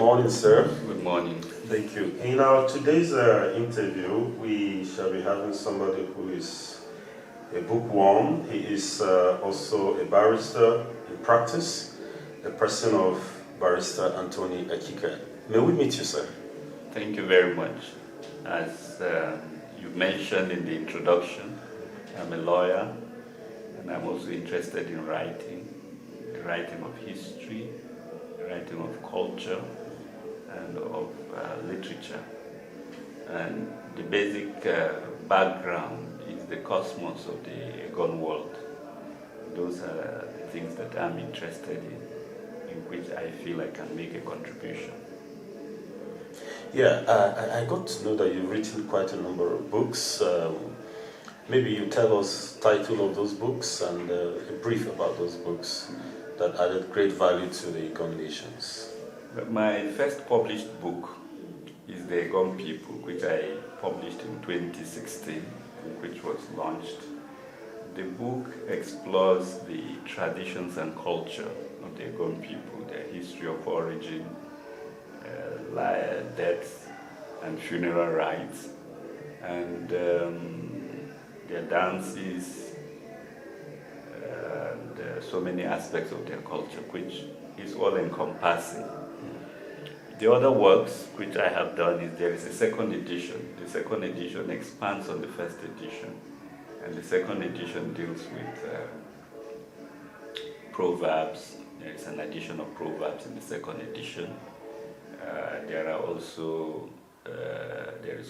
morning, sir. Good morning. Thank you. In our today's interview, we shall be having somebody who is a bookworm. He is also a barrister in practice, a person of Barrister Antony Akika. May we meet you, sir? Thank you very much. As you mentioned in the introduction, I'm a lawyer, and I'm also interested in writing, the writing of history, the writing of culture, and of literature. And the basic background is the cosmos of the Eggon world. Those are the things that I'm interested in which I feel I can make a contribution. Yeah, I got to know that you've written quite a number of books. Maybe you tell us the title of those books and a brief about those books that added great value to the Eggon nations. My first published book is The Eggon People, which I published in 2016, which was launched. The book explores the traditions and culture of the Eggon people, their history of origin, death and funeral rites, and their dances, and so many aspects of their culture, which is all encompassing. The other works which I have done is there is a second edition. The second edition expands on the first edition, and the second edition deals with proverbs. There is an addition of proverbs in the second edition. There is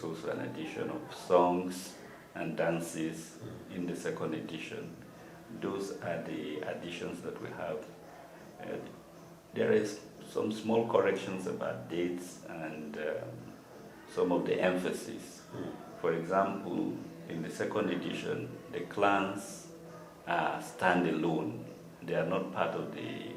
also an addition of songs and dances in the second edition. Those are the additions that we have. There is some small corrections about dates and some of the emphasis. For example, in the second edition, the clans stand alone. They are not part of the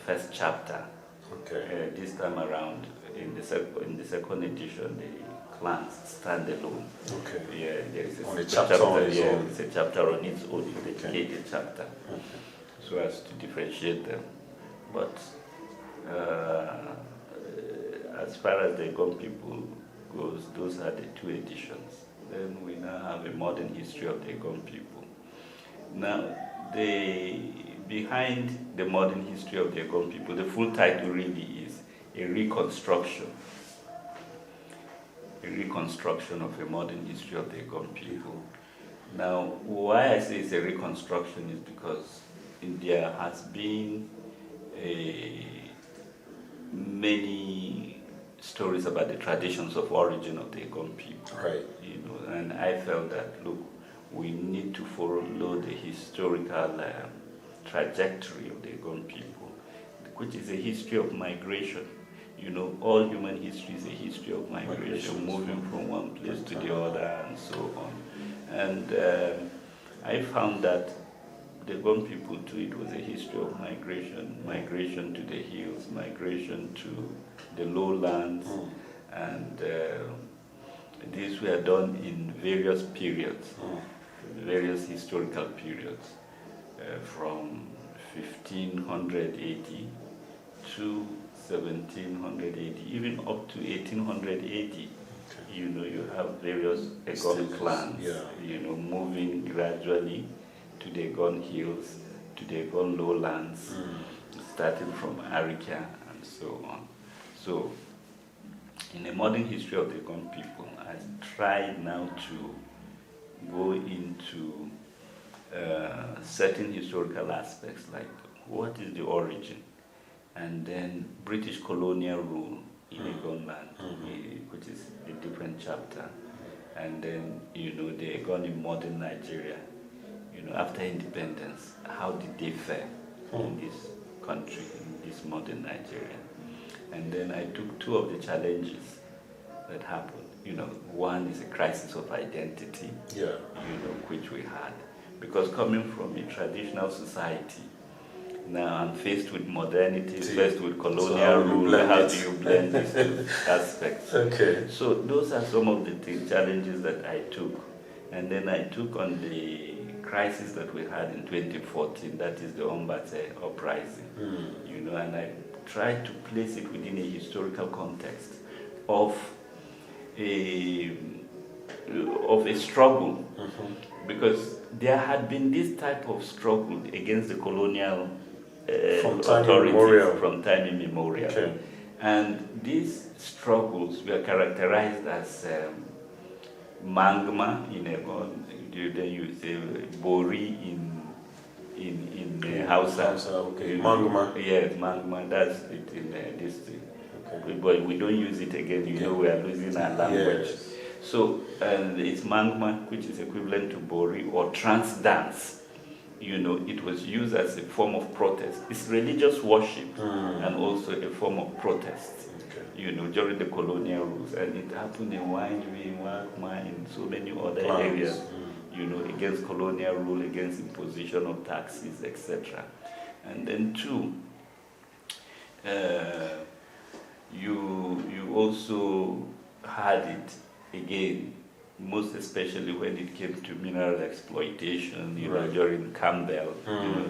first chapter. Okay. This time around, in the second edition, the clans stand alone. Okay. Yeah, there is a chapter on its own. It's a chapter on its own, a dedicated chapter, Okay. so as to differentiate them. But as far as the Eggon people goes, those are the two editions. Then we now have a modern history of the Eggon people. Now, behind the modern history of the Eggon people, the full title really is a reconstruction of a modern history of the Eggon people. Now, why I say it's a reconstruction is because there has been many stories about the traditions of origin of the Eggon people. Right. And I felt that, look, we need to follow the historical trajectory of the Eggon people, which is a history of migration. All human history is a history of migration, moving from one place to the other and so on. And I found that the Eggon people too, it was a history of migration to the hills, migration to the lowlands, and these were done in various periods, various historical periods, from 1580 to 1780, even up to 1880. Okay. You have various Eggon clans, moving gradually to the Eggon hills, to the Eggon lowlands, starting from Akika and so on. So, in the modern history of the Eggon people, I try now to go into certain historical aspects, like what is the origin, and then British colonial rule in Eggon Land, which is a different chapter, and then the Eggon in modern Nigeria. After independence, how did they fare in this country, in this modern Nigeria? And then I took two of the challenges that happened. One is a crisis of identity, which we had. Because coming from a traditional society, now I'm faced with modernity, faced with colonial rule, how do you blend these two aspects? Okay. So those are some of the challenges that I took. And then I took on the crisis that we had in 2014, that is the Ombate uprising, and I try to place it within a historical context of a struggle, because there had been this type of struggle against the colonial authorities from time immemorial. Okay. And these struggles were characterized as mangma in Eggon, then you say bori in Hausa. Okay. Mangma. Yes, mangma, that's it in this thing. Okay. But we don't use it again, you know, we are losing our language. Yes. So, and it's mangma, which is equivalent to bori or trance dance. You know, it was used as a form of protest. It's religious worship and also a form of protest, you know, during the colonial rules. And it happened in Wanjwi, in Wakma, in so many other areas, you know, against colonial rule, against imposition of taxes, etc. And then two, you also had it again, most especially when it came to mineral exploitation, you know, during Campbell, you know,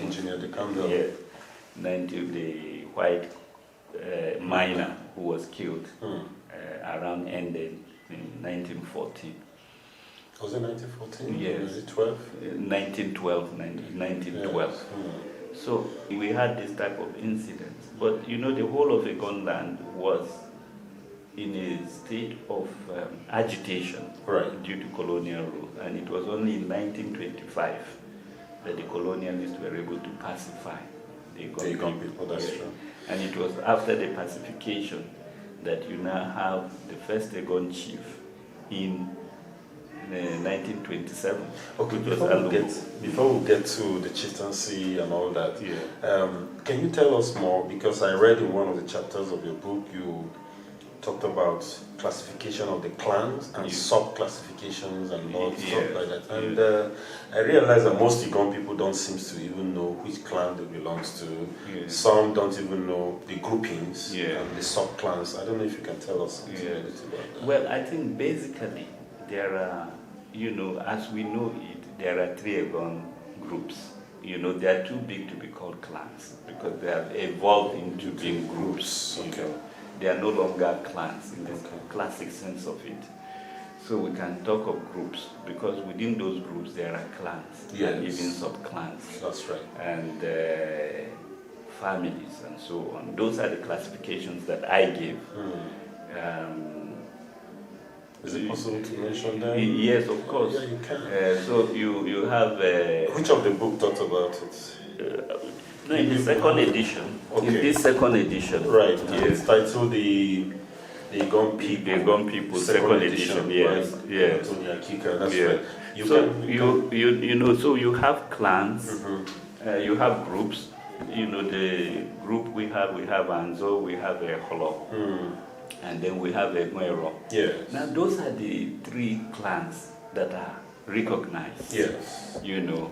engineer Campbell. Yeah, the white miner who was killed around ended in 1914. Was it 1914? Yes. Was it 12? 1912. Yes. So we had this type of incidents, but you know, the whole of Eggon Land was in a state of agitation due to colonial rule, and it was only in 1925 that the colonialists were able to pacify the Eggon people. That's true. And it was after the pacification that you now have the first Eggon chief in 1927. Okay, before we get to the chieftaincy and all that, can you tell us more? Because I read in one of the chapters of your book, you talked about classification of the clans and sub-classifications and all stuff like that. And I realized that most Eggon people don't seem to even know which clan they belong to. Some don't even know the groupings and the sub-clans. I don't know if you can tell us something about that. Well, I think basically there are, you know, as we know it, there are 3 Eggon groups. You know, they are too big to be called clans because they have evolved into being groups. You know. They are no longer clans in the classic sense of it. So we can talk of groups because within those groups there are clans and even sub-clans. That's right. And families and so on. Those are the classifications that I give. Is it possible to mention them? Yes, of course. Yeah, you can. So you have... Which of the book talked about it? No, in the second edition. Okay. In this second edition. Right. It's titled the Eggon People. The Eggon People, second edition. Yes. Right? Yes. Antony, Akika, that's right. You know, so you have clans, you have groups. You know, the group we have Anzo, we have a Holo, and then we have a Mwero. Yes. Now those are the 3 clans that are recognized. Yes. You know.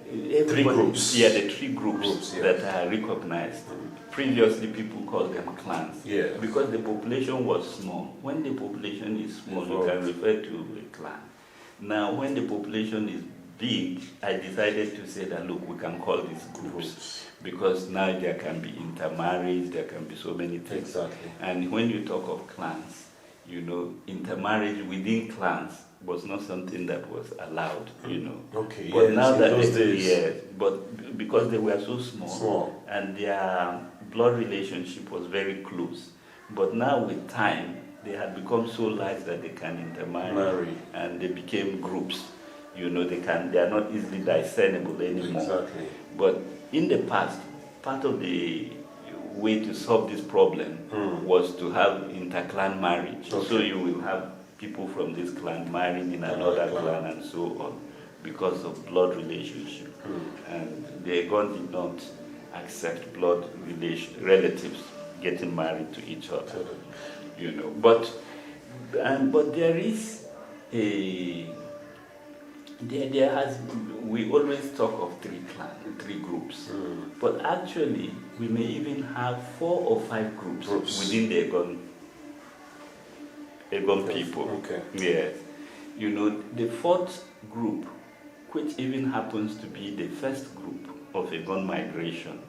3 groups. Yeah, the 3 groups that are recognized. Previously, people called them clans. Yeah. Because the population was small. When the population is small, you can refer to a clan. Now, when the population is big, I decided to say that, look, we can call these groups. Because now there can be intermarriage, there can be so many things. Exactly. And when you talk of clans, you know, intermarriage within clans was not something that was allowed, you know. Okay, but now that those days. But because they were so small and their blood relationship was very close. But now with time, they had become so large that they can intermarry and they became groups. You know, they are not easily discernible anymore. Exactly. But in the past, part of the way to solve this problem was to have interclan marriage. Okay. So you will have people from this clan marrying in another clan and so on because of blood relationship. And the Eggon did not accept blood relatives getting married to each other. You know, but there is we always talk of 3 groups, but actually we may even have 4 or 5 groups within the Eggon people. Okay. Yes. You know, the 4th group, which even happens to be the first group of Eggon migration,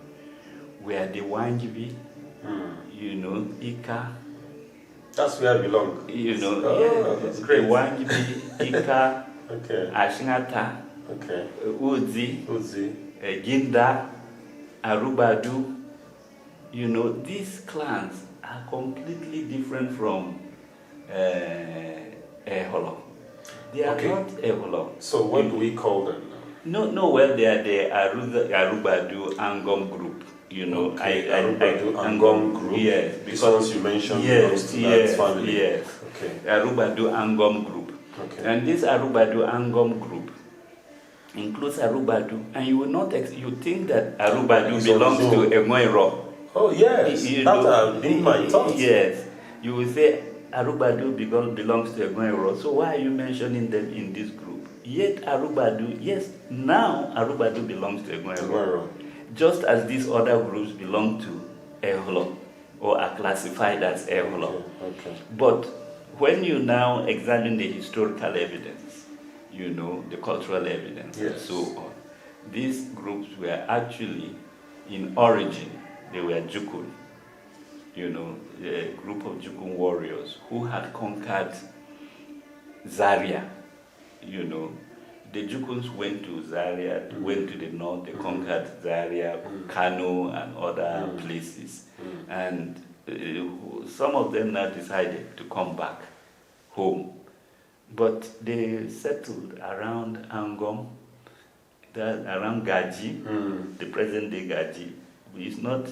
were the Wangibi, you know, Ika. That's where I belong. You know, that's great. The Wangibi, Ika, Okay. Ashingata, Okay. Uzi, Ginda, Arubadu. You know, these clans are completely different from Eholo. They are not Eholo. So what do we call them now? No, well, they are the Arubadu Angom group. You know, Arubadu Angom group. Yes, because you mentioned belongs to that family. Yes. Okay. Arubadu Angom group. Okay. And this Arubadu Angom group includes Arubadu, and you will not you think that Arubadu belongs to Emoiro. Oh yes, that been my thoughts. Yes, you will say Arubadu belongs to Eggon. So why are you mentioning them in this group? Yet Arubadu, yes, now Arubadu belongs to Eggon, just as these other groups belong to Eholo or are classified as Eholo. Okay. But when you now examine the historical evidence, you know, the cultural evidence, and so on, these groups were actually, in origin, they were Jukun. You know, a group of Jukun warriors who had conquered Zaria. You know, the Jukuns went to Zaria, went to the north, they conquered Zaria, Kano, and other places. And some of them now decided to come back home. But they settled around Angom, around Gaji, the present day Gaji. It's not,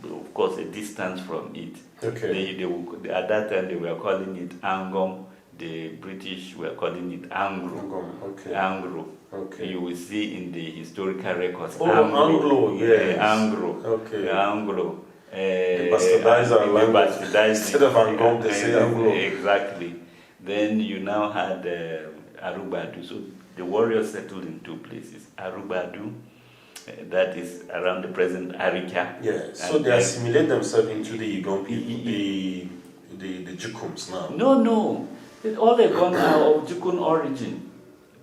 of course, a distance from it. Okay. At that time, they were calling it Angom. The British were calling it Angro. Okay. Angro. Okay. You will see in the historical records. Anglo, yes. Angro. Okay. Anglo. They bastardize our language. Instead of Angom, they say Anglo. Exactly. Then you now had Arubadu. So the warriors settled in two places. Arubadu, that is around the present Arika. Yes. So they assimilate themselves into the Eggon people, the Jukuns now. No. All Eggon are of Jukun origin.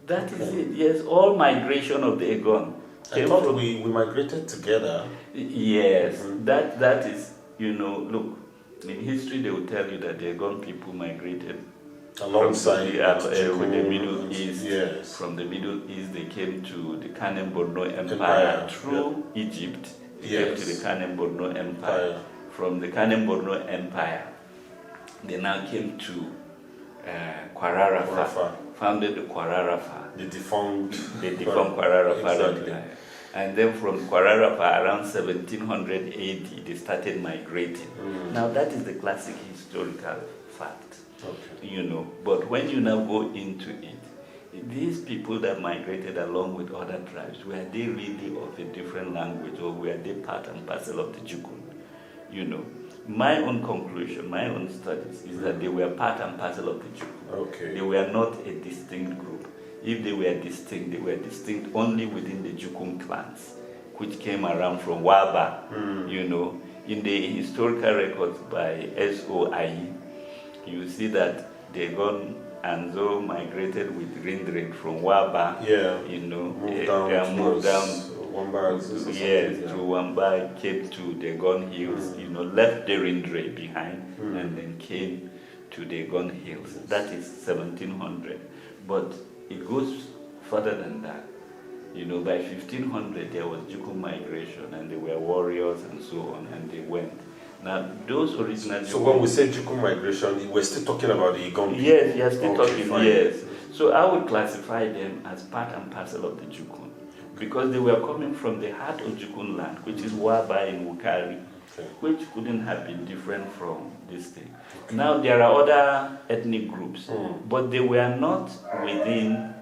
That is it. Yes, all migration of the Eggon. I thought we migrated together. Yes, that is, you know, look, in history they will tell you that the Eggon people migrated alongside with the Middle East. Yes. From the Middle East, they came to the Kanem-Borno Empire through Egypt. They came to the Kanem-Borno Empire. From the Kanem-Borno Empire, they now came to Kwararafa, founded the Kwararafa. The defunct Kwararafa. Exactly. And then from Kwararafa, around 1700 AD, they started migrating. Now that is the classic historical fact. Okay. You know, but when you now go into it, these people that migrated along with other tribes, were they really of a different language, or were they part and parcel of the Jukun? You know, my own conclusion, my own studies, is that they were part and parcel of the Jukun. Okay. They were not a distinct group. If they were distinct only within the Jukun clans, which came around from Waba. You know, in the historical records by SOIE, you see that the Eggon and Zo migrated with Rindrin from Waba. Yeah. You know, moved down. Yes, to Wamba, came to the Eggon Hills. You know, left the Rindre behind, and then came to the Eggon Hills. That is 1700. But it goes further than that. You know, by 1500 there was Jukun migration, and there were warriors and so on, and they went. Now, those original... So when we say Jukun migration, we're still talking about the Eggon people? Yes, you're still talking, fine. yes. So I would classify them as part and parcel of the Jukun, because they were coming from the heart of Jukun land, which is Waba in Wukari, which couldn't have been different from this thing. Now, there are other ethnic groups, but they were not within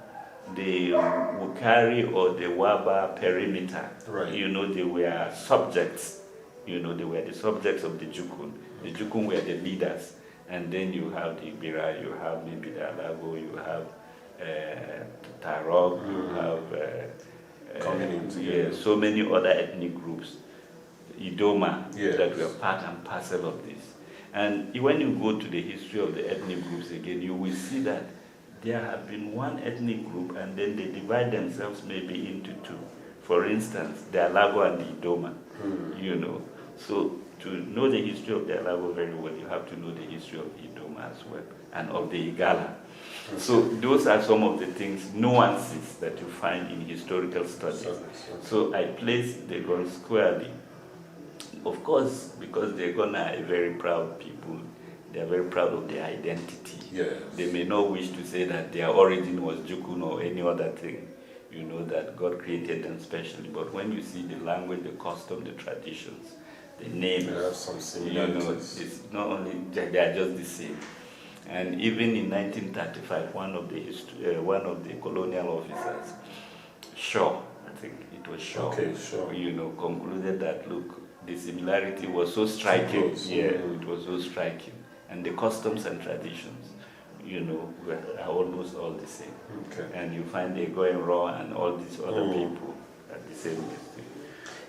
the Wukari or the Waba perimeter. Right. You know, they were subjects. You know, they were the subjects of the Jukun. The Jukun were the leaders. And then you have the Ibira, you have maybe the Alago, you have Tarok, you have so many other ethnic groups, Idoma, that were part and parcel of this. And when you go to the history of the ethnic groups again, you will see that there have been one ethnic group, and then they divide themselves maybe into two. for instance, the Alago and the Idoma, you know. So to know the history of the Alago very well, you have to know the history of the Idoma as well, and of the Igala. So those are some of the things, nuances that you find in historical studies. So I place the Eggon squarely. Of course, because the Eggon are a very proud people, they are very proud of their identity. Yes. They may not wish to say that their origin was Jukun or any other thing, you know, that God created them specially. But when you see the language, the custom, the traditions, the names, there are some similarities. you know, it's not only, they are just the same. And even in 1935, one of the colonial officers, Shaw, I think it was Shaw, you know, concluded that, look, the similarity was so striking. It was so striking. And the customs and traditions, you know, are almost all the same. And you find the Eggon Raw and all these other people at the same place.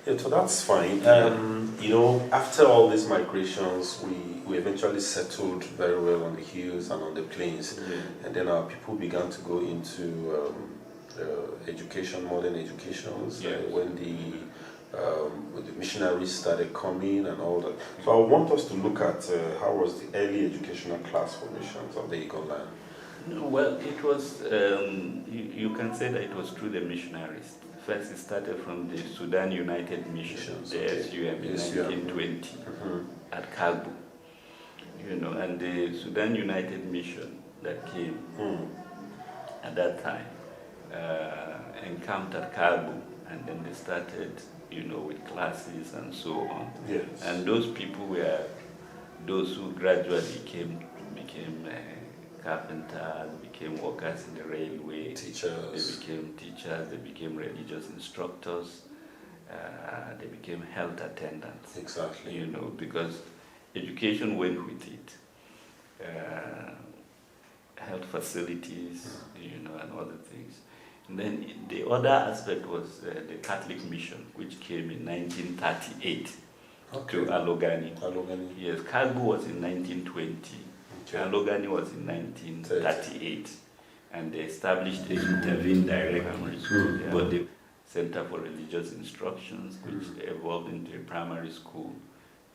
Yeah, so that's fine. You know, after all these migrations, we eventually settled very well on the hills and on the plains. And then our people began to go into education, modern educations, when the missionaries started coming and all that. So I want us to look at how was the early educational class formations of the Eggon Land. No, well, it was, you can say that it was through the missionaries. First, it started from the Sudan United Mission, the SUM, in 1920 at Kalbu. You know, and the Sudan United Mission that came at that time encountered Kalbu, and then they started, you know, with classes and so on. And those people were those who gradually became carpenters, became workers in the railway, teachers. They became teachers, they became religious instructors, they became health attendants. Exactly. You know, because education went with it. Health facilities, you know, and other things. And then the other aspect was the Catholic mission, which came in 1938 to Alogani. Yes, Kalbu was in 1920. Alogani was in 1938, and they established a intervened direct primary school, but the Center for Religious Instructions, which evolved into a primary school,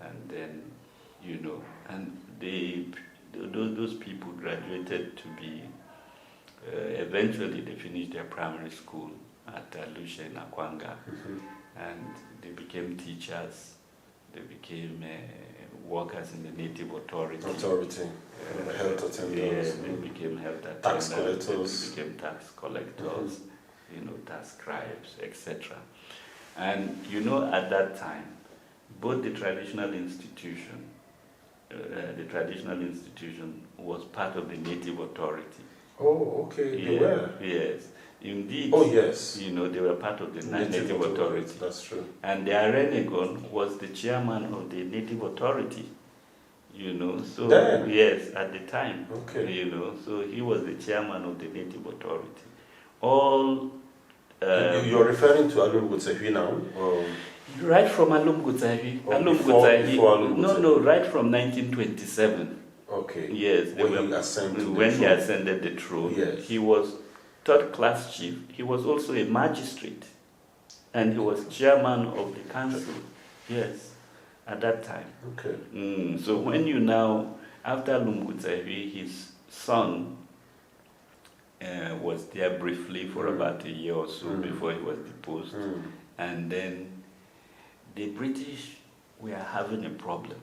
and then, you know, and those people graduated to be, eventually they finished their primary school at Lucia in Akwanga, and they became teachers, they became workers in the native authority. Health attendants. They became health attendants. Tax collectors. They became tax collectors, you know, tax scribes, etc. And, you know, at that time, both the traditional institution was part of the native authority. Oh, okay, they were? Yes. Indeed. Oh, yes. You know, they were part of the native authority. That's true. And the Eggon was the chairman of the native authority. You know, so then? Yes, at the time. Okay. You know, so he was the chairman of the native authority. All you're referring to Alum Gutsehi now? Or? Right from Alum Gutsehi. No, right from 1927. Okay. Yes, when he ascended the throne, he was third-class chief. He was also a magistrate, and he was chairman of the council. Yes, at that time. Okay. So when you now, after Lumgutsevi, his son was there briefly for about a year or so before he was deposed, and then the British were having a problem.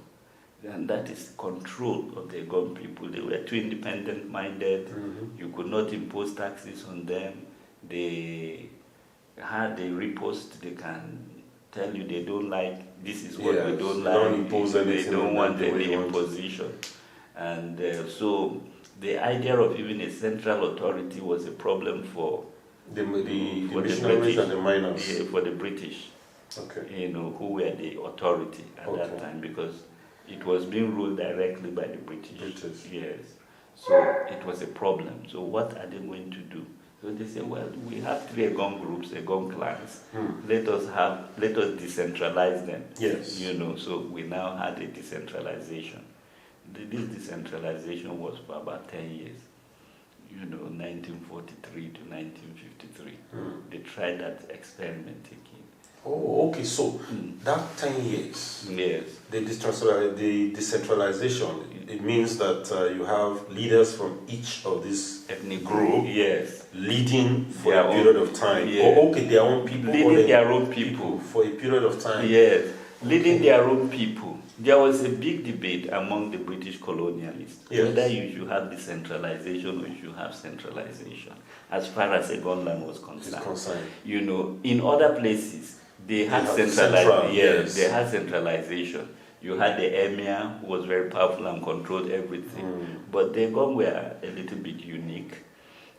And that is control of the Eggon people. They were too independent-minded. You could not impose taxes on them. They had a riposte. They can tell you they don't like, this is what we don't like. Don't impose anything. They don't want any imposition. And so the idea of even a central authority was a problem for the missionaries and the miners. For the British, okay. You know, who were the authority at that time, because it was being ruled directly by the British. Yes. So it was a problem. So what are they going to do? So they say, well, we have 3 Eggon groups, Eggon clans. Let us decentralize them. Yes. You know, so we now had a decentralization. This decentralization was for about 10 years. 1943 to 1953. They tried that experiment again. Oh, okay. So that 10 years, yes, the decentralization, it means that you have leaders from each of these ethnic group, yes, leading for a period of time. Yes. Oh, okay, their own people, leading their own people for a period of time. Yes, leading their own people. There was a big debate among the British colonialists whether you should have decentralization or you should have centralization, as far as Eggon Land was concerned. In other places they had centralization. Yes, they had centralization. You had the emir who was very powerful and controlled everything. But the Eggon were a little bit unique.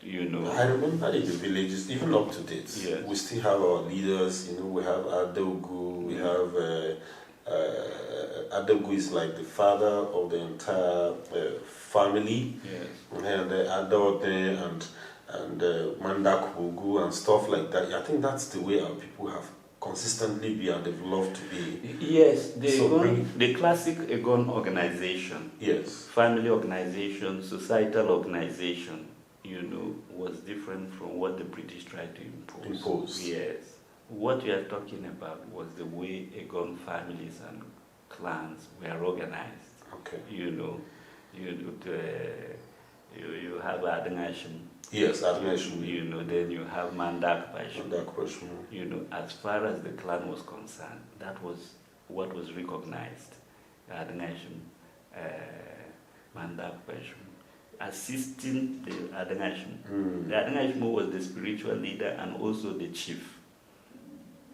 I remember in the villages, even up to date, we still have our leaders. We have Adogu, we have Adogu is like the father of the entire family, and Adode and Mandakugu and stuff like that. I think that's the way our people have consistently been and they've loved to be. Yes, the classic Eggon organization, family organization, societal organization, was different from what the British tried to impose. Yes. What we are talking about was the way Eggon families and clans were organized. Okay. You have Adangashim. Yes, Adangashim. Then you have Mandak Bashim. As far as the clan was concerned, that was what was recognized. Adangashim, Mandak Bashim. Assisting the Adangashim. The Adangashim was the spiritual leader and also the chief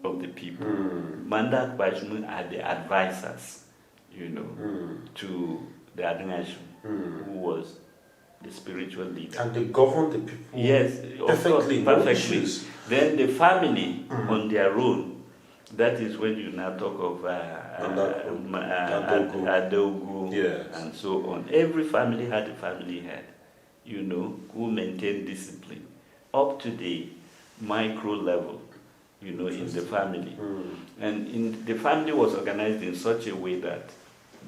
of the people. Mandak Bashim are the advisors, to the Adangashim, who was the spiritual leader. And they governed the people. Yes, perfectly. Then the family on their own. That is when you now talk of Adogu and so on. Every family had a family head, who maintained discipline up to the micro level, in the family. And the family was organized in such a way that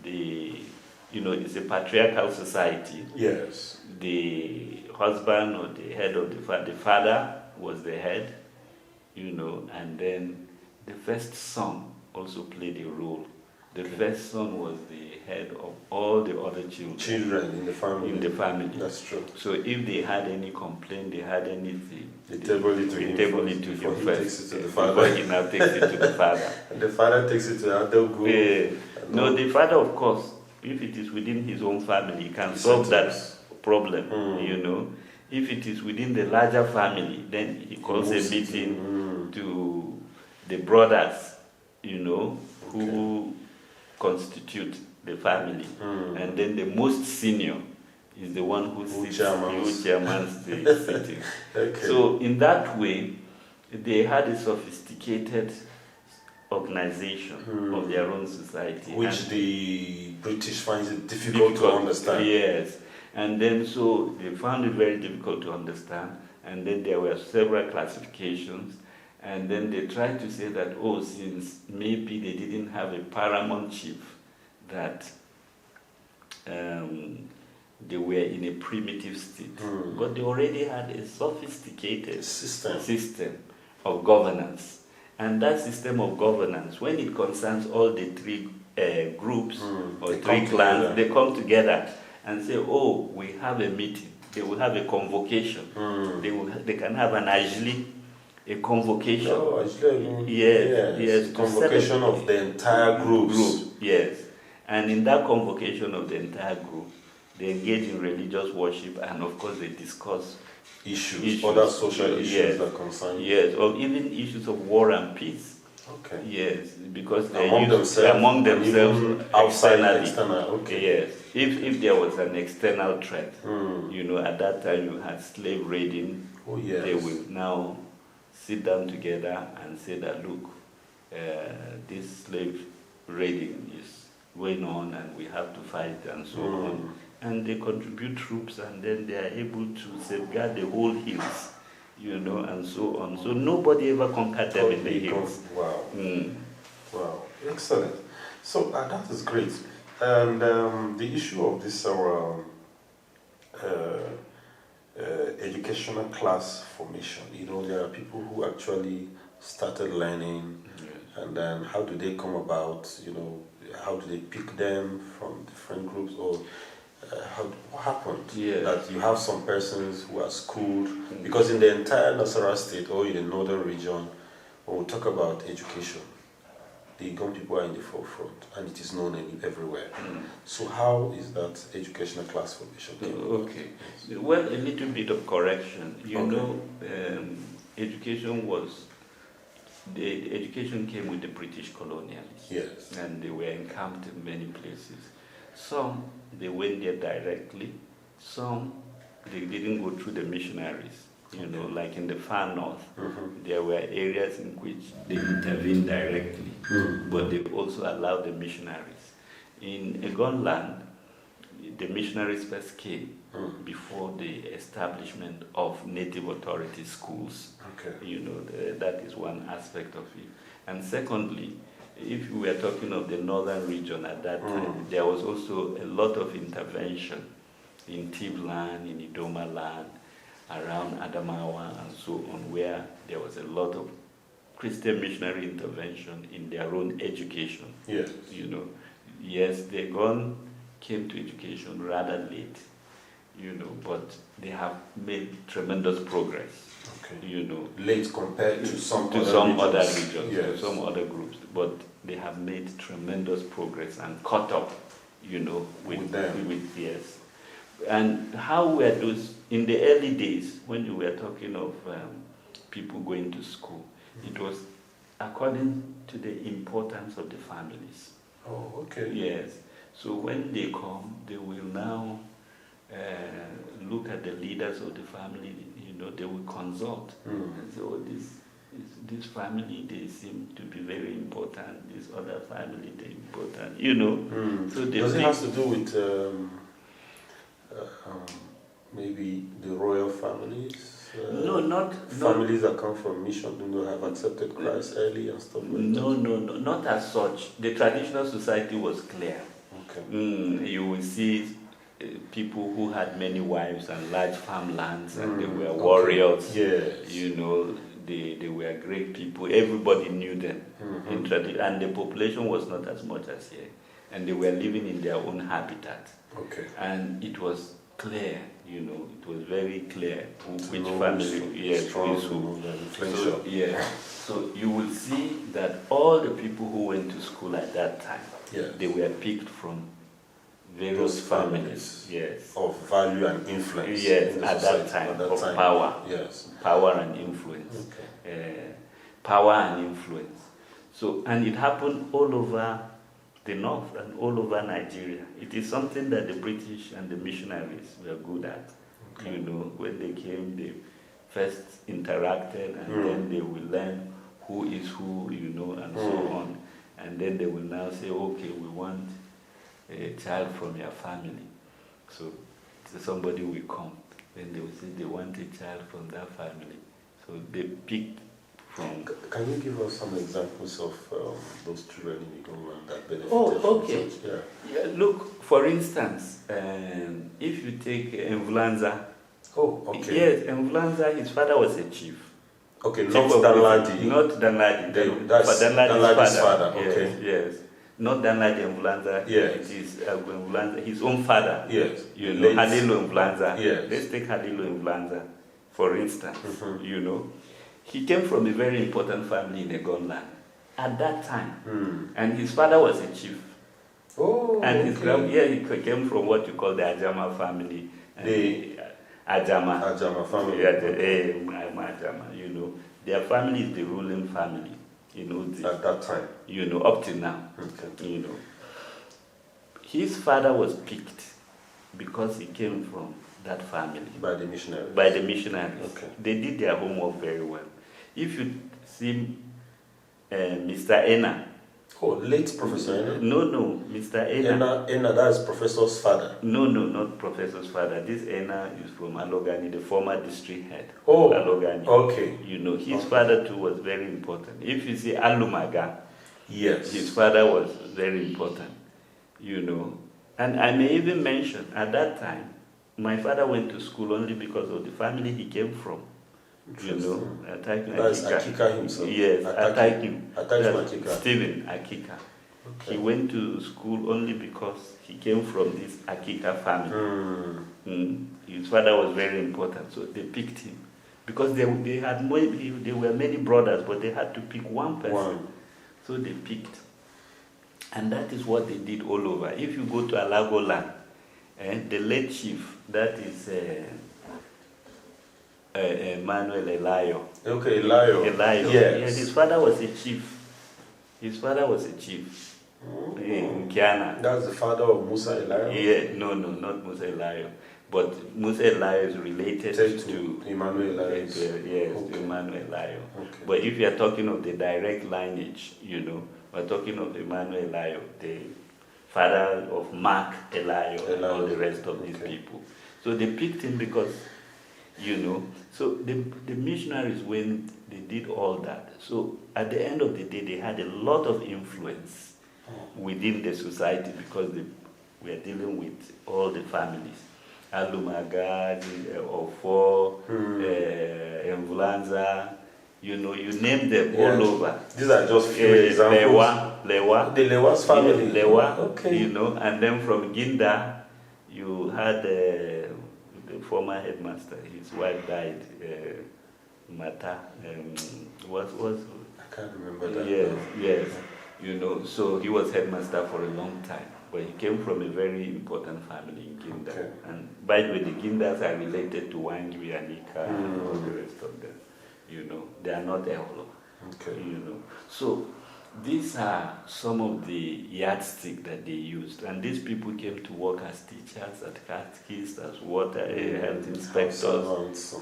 it's a patriarchal society. Yes. The husband or the head of the father was the head, and then the first son also played a role. The first son was the head of all the other children in the family. That's true. So if they had any complaint, they had anything, they table it to him first. Before he now takes it to the father. And the father takes it to Adogu. No, the father, of course, if it is within his own family, he can solve that problem. If it is within the larger family, then he calls a meeting to the brothers, who constitute the family. And then the most senior is the one who chairmans the sitting. Okay. So in that way, they had a sophisticated organization of their own society. Which the British finds it difficult to understand. Yes. And then so they found it very difficult to understand. And then there were several classifications. And then they tried to say that, since maybe they didn't have a paramount chief, that they were in a primitive state. But they already had a sophisticated system of governance. And that system of governance, when it concerns all the three groups or three clans, they come together and say, we have a meeting. They will have a convocation. They can have an ajli, a convocation. Yes. Convocation of the entire group. Yes. And in that convocation of the entire group, they engage in religious worship and of course they discuss issues, other social issues that concern. Yes, or even issues of war and peace. Okay. Yes, because they among themselves outside and external. Okay. Yes. If there was an external threat, at that time you had slave raiding. They will now sit down together and say that, look, this slave raiding is going on and we have to fight and so on. And they contribute troops and then they are able to safeguard the whole hills, and so on. So nobody ever conquered them in the hills. Wow. Wow. Excellent. So that is great. And the issue of this educational class formation. You know, there are people who actually started learning, and then how do they come about? You know, how do they pick them from different groups, or what happened? That you have some persons who are schooled, because in the entire Nasarawa state or in the northern region, when we talk about education, the Eggon people are in the forefront, and it is known everywhere. So how is that educational class formation? Okay. Well, a little bit of correction. You know, the education came with the British colonialists. Yes. And they were encamped in many places. Some, they went there directly. Some, they didn't go through the missionaries. You know, like in the far north, there were areas in which they intervened directly, but they also allowed the missionaries. In Eggon Land, the missionaries first came before the establishment of native authority schools. You know, that is one aspect of it. And secondly, if we were talking of the northern region at that time, there was also a lot of intervention in Tib land, in Idoma land, around Adamawa and so on, where there was a lot of Christian missionary intervention in their own education. Yes. You know, yes, the Eggon came to education rather late, you know, but they have made tremendous progress. You know, late compared to some other regions, to some other groups, but they have made tremendous progress and caught up, you know, with yes. And how were those in the early days when you were talking of people going to school? It was according to the importance of the families. Oh, okay. Yes. So when they come, they will now look at the leaders of the family. You know, they will consult and say, "Oh, this family, they seem to be very important. This other family, they're important." You know. So does it have to do with maybe the royal families? No, not families that come from mission who have accepted Christ early and stuff like that. No, not as such. The traditional society was clear. You will see people who had many wives and large farmlands, and they were warriors. Yes. You know, they were great people. Everybody knew them. And the population was not as much as here, and they were living in their own habitat. And it was clear, you know, it was very clear which family is who. So you will see that all the people who went to school at that time, they were picked from various families. Yes. Of value and influence. Yes, at that time, of power. Yes. Power and influence. Power and influence. So, and it happened all over the north and all over Nigeria. It is something that the British and the missionaries were good at. You know, when they came, they first interacted, and then they will learn who is who, you know, and so on. And then they will now say, okay, we want a child from your family. So somebody will come. Then they will say they want a child from that family. So they picked from... Can you give us some examples of those children in Eggon Land that benefited from okay. Church? Look, for instance, if you take Mvlanza. Yes, Mvlanza, his father was a chief. Not Danladi. Not Danladi. That's Danladi's father. Yes. Not Danladi Mvlanza. It is Mvlanza, his own father. Yes. You know, Halilo Mvlanza. Yes. Let's take Halilo Mvlanza, for instance. You know, he came from a very important family in Eggon Land at that time, and his father was a chief. And his he came from what you call the Ajama family. The Ajama family. Ajama, you know, their family is the ruling family. You know, at that time. You know, up to now. You know, his father was picked because he came from that family. By the missionaries. By the missionaries. They did their homework very well. If you see Mr. Ena. Late Professor Ena? No, Mr. Ena. Ena, that is Professor's father. No, not Professor's father. This Ena is from Alogani, the former district head. Alogani. You know, his father too was very important. If you see Alumaga, his father was very important. You know, and I may even mention at that time, my father went to school only because of the family he came from. You know, That's Akika himself. Yes, Akika. Stephen Akika. Okay. He went to school only because he came from this Akika family. His father was very important, so they picked him. Because there were many brothers, but they had to pick one person. So they picked. And that is what they did all over. If you go to Eggon Land, the late chief, that is Manuel Elayo. Okay, Elayo. Yes. Yeah, his father was a chief. In Kiana. That's the father of Musa Elayo? Yeah, no, not Musa Elayo. But Musa Elayo is related to Emmanuel Elayo. To Emmanuel Elayo. Okay. But if you are talking of the direct lineage, you know, we're talking of Emmanuel Elayo, the father of Mark Elayo and all the rest of these people. So they picked him because, you know, so the missionaries, when they did all that, so at the end of the day, they had a lot of influence within the society because they were dealing with all the families. Alumagad, Ofo, Mvulanza, you know, you name them all over. These are just few examples. Lewa. The Lewa's family. Lewa, okay. You know, and then from Ginda, you had the former headmaster. His wife died, Mata. I can't remember that. Yes. You know, so he was headmaster for a long time. But he came from a very important family in Ginda. Okay. And by the way, the Gindas are related to Wangi and Ika and all the rest of them. You know, they are not Eholo. Okay. You know, so these are some of the yardstick that they used. And these people came to work as teachers, as catechists, as water health inspectors,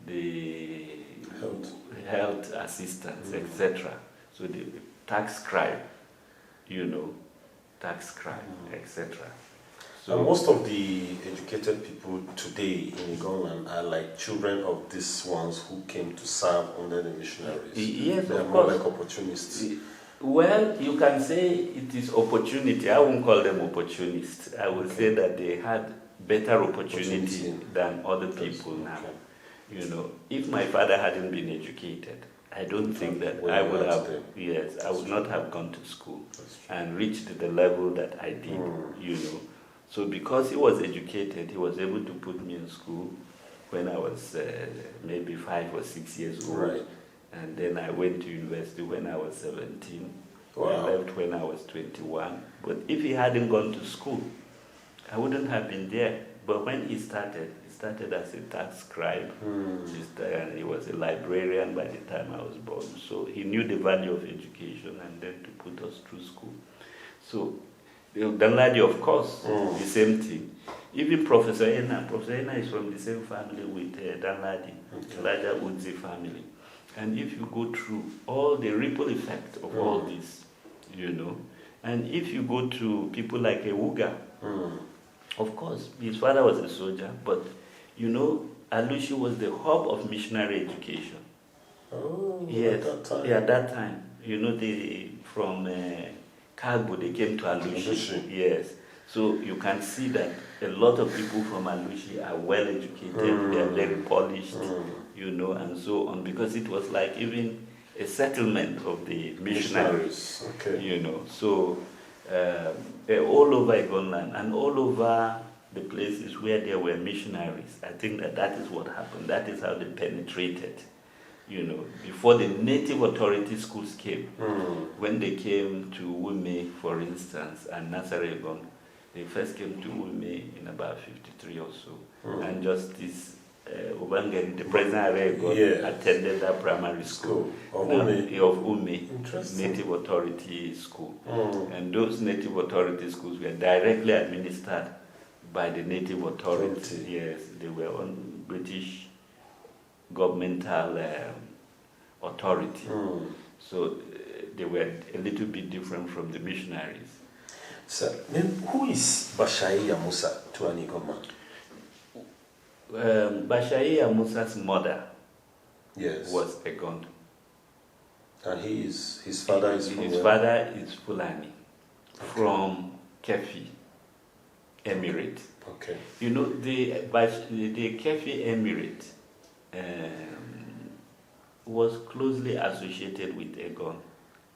the health assistants, etc. So the tax scribe, you know, etc. So most of the educated people today in Eggon Land are like children of these ones who came to serve under the missionaries. Yes, they are of more course. Like opportunists. Well, you can say it is opportunity. I won't call them opportunists. I would say that they had better opportunity than other people now. Okay. You know, if my father hadn't been educated, I don't think that I would have, I would not have gone to school and reached the level that I did, you know. So because he was educated, he was able to put me in school when I was maybe 5 or 6 years old. Right. And then I went to university when I was 17. Wow. I left when I was 21. But if he hadn't gone to school, I wouldn't have been there. But when he started as a tax scribe. He was a librarian by the time I was born. So he knew the value of education and then to put us through school. So Danladi, of course, the same thing. Even Professor Ena is from the same family with Danladi, the Elijah Udzi family. And if you go through all the ripple effect of all this, you know, and if you go to people like Ewuga, of course, his father was a soldier, but you know, Alushi was the hub of missionary education. Oh, yes. At that time. Yeah, at that time. You know, from Kagbo, they came to Alushi. Yes. So you can see that a lot of people from Alushi are well educated, they are very polished, you know, and so on, because it was like even a settlement of the missionaries. Okay. You know, so all over Eggon Land and all over the places where there were missionaries. I think that is what happened. That is how they penetrated. You know, before the native authority schools came, when they came to Ume, for instance, and Nasser Eggon, they first came to Ume in about 53 or so. And Justice Obangeri, the present Eggon, attended that primary school of Ume, Native Authority School. And those Native Authority schools were directly administered by the native authority. Yes, they were on British governmental authority. So they were a little bit different from the missionaries. So, who is Bashayi Yamusa to an Eggon man? Bashayi Yamusa's mother was Eggon. And his father is from His father is Fulani, from Kefi. emirate. Okay. You know, the Kefi emirate was closely associated with Eggon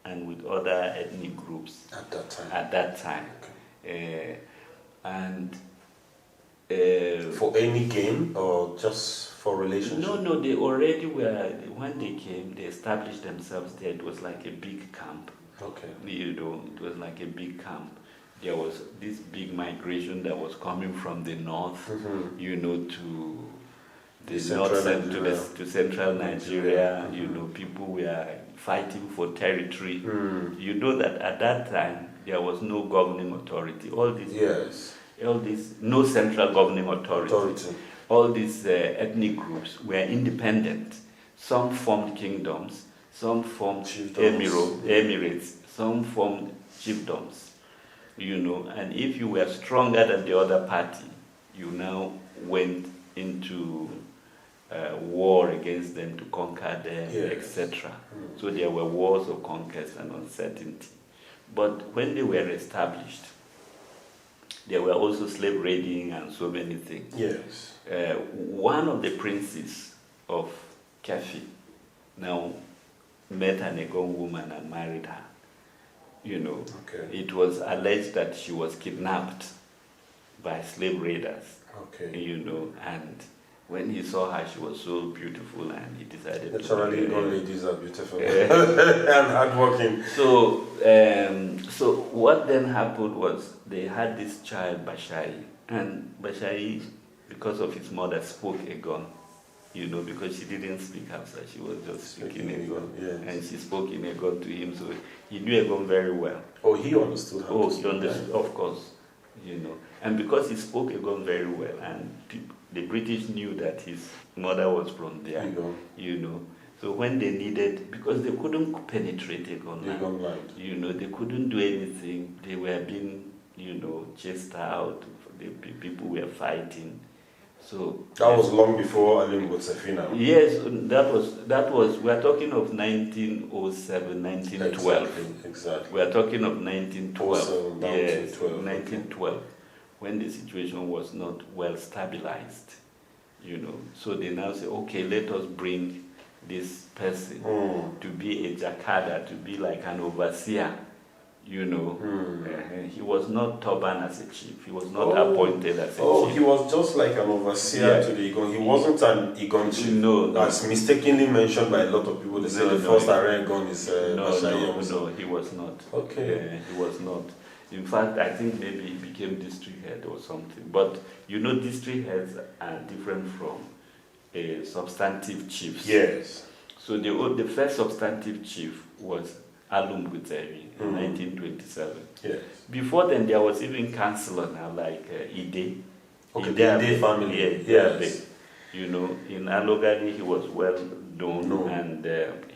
and with other ethnic groups at that time. Okay. For any gain or just for relationship? No, they already were, when they came, they established themselves there. It was like a big camp. Okay. You know, it was like a big camp. There was this big migration that was coming from the north, you know, to the north to central Nigeria. You know, people were fighting for territory. You know that at that time there was no governing authority. All these no central governing authority. All these ethnic groups were independent. Some formed kingdoms, some formed emirates, some formed chiefdoms. You know, and if you were stronger than the other party, you now went into war against them to conquer them, etc. So there were wars of conquest and uncertainty. But when they were established, there were also slave raiding and so many things. Yes. One of the princes of Kefi now met an Eggon woman and married her. You know, It was alleged that she was kidnapped by slave raiders. Okay. You know, and when he saw her, she was so beautiful, and he decided. Naturally, Eggon ladies are beautiful and hardworking. So, so what then happened was they had this child Bashayi, and Bashayi, because of his mother, spoke Eggon. You know, because she didn't speak Hausa, she was just speaking Eggon. Yes. And she spoke in Eggon to him, so he knew Eggon very well. Oh, he understood how to speak. He understood, of course. You know, and because he spoke Eggon very well, and the British knew that his mother was from there, you know. So when they needed, because they couldn't penetrate Eggon Land, you know, they couldn't do anything. They were being, you know, chased out. The people were fighting. So that was long before Alim Botsefina. Yes, that was. We are talking of 1907, 1912. Exactly. We are talking of 1912. Yes, 1912, when the situation was not well stabilized. You know, so they now say, okay, let us bring this person to be a jakada, to be like an overseer. You know, he was not turban as a chief. He was not appointed as a chief. Oh, he was just like an overseer to the Eggon. He wasn't an Eggon chief. No. As mistakenly mentioned by a lot of people. They say the first Eggon is Bashayi Yamusa. No, he was not. Okay. He was not. In fact, I think maybe he became district head or something. But, you know, district heads are different from substantive chiefs. Yes. So the first substantive chief was Alum Guteri in 1927. Yes. Before then, there was even councillor now, like Ide. Okay, the Ide family. Yes. You know, in Alogani, he was well known, and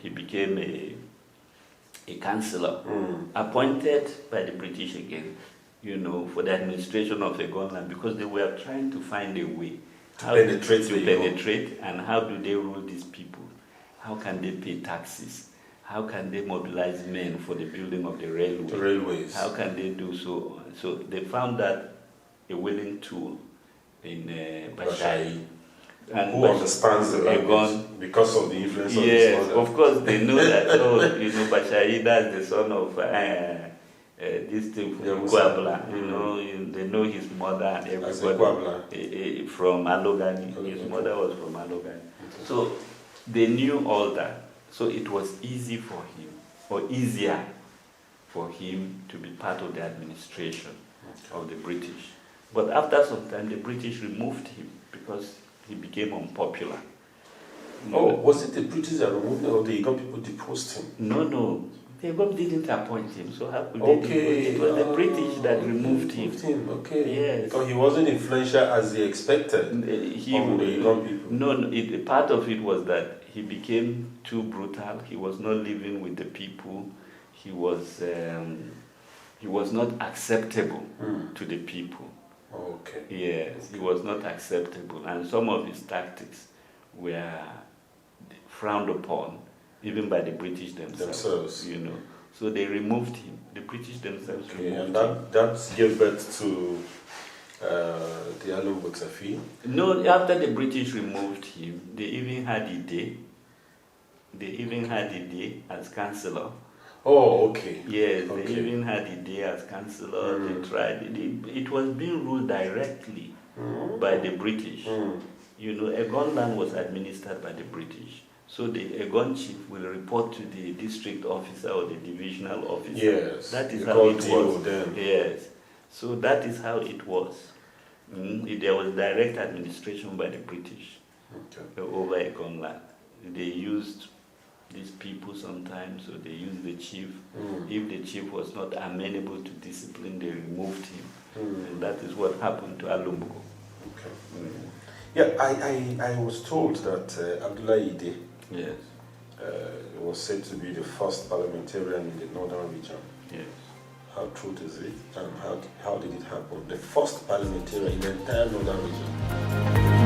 he became a councillor, appointed by the British again, you know, for the administration of Eggon Land, because they were trying to find a way to penetrate and how do they rule these people? How can they pay taxes? How can they mobilize men for the building of the railway? The railways. How can they do so? So they found that a willing tool in Bashayi. And who understands the language because of the influence of his mother. Of course, they know that, you know, Bashayi, that's the son of this thing from Kwabla. You know, they know his mother and everybody from Alogani. His mother was from Alogani. So they knew all that. So it was easy for him, or easier for him to be part of the administration of the British. But after some time, the British removed him because he became unpopular. Oh, was it the British that removed him, or the Eggon people deposed him? No. The Eggon didn't appoint him, so how could they depose him? It was the British that removed him. Okay. Yes. Because he wasn't influential as they expected. The Eggon people. No, part of it was that he became too brutal. He was not living with the people. He was not acceptable to the people. Okay. Yes, he was not acceptable, and some of his tactics were frowned upon, even by the British themselves. You know, so they removed him. The British themselves removed him. And that gave birth to the Alumbo Xafi? No, after the British removed him, they even had a day. They even had a day as councillor. Oh, okay. Yes, okay. They even had a day as councillor. They tried. It was being ruled directly by the British. You know, Eggon Land was administered by the British. So the Eggon chief will report to the district officer or the divisional officer. Yes. That is how it was. Them. Yes. So that is how it was. There was direct administration by the British over Eggon Land. They used these people sometimes, so they used the chief. If the chief was not amenable to discipline, they removed him. And that is what happened to Alumbo. Okay. Yeah, I was told that Abdullah Ide was said to be the first parliamentarian in the northern region. Yes. How true is it? And how did it happen? The first parliamentarian in the entire northern region.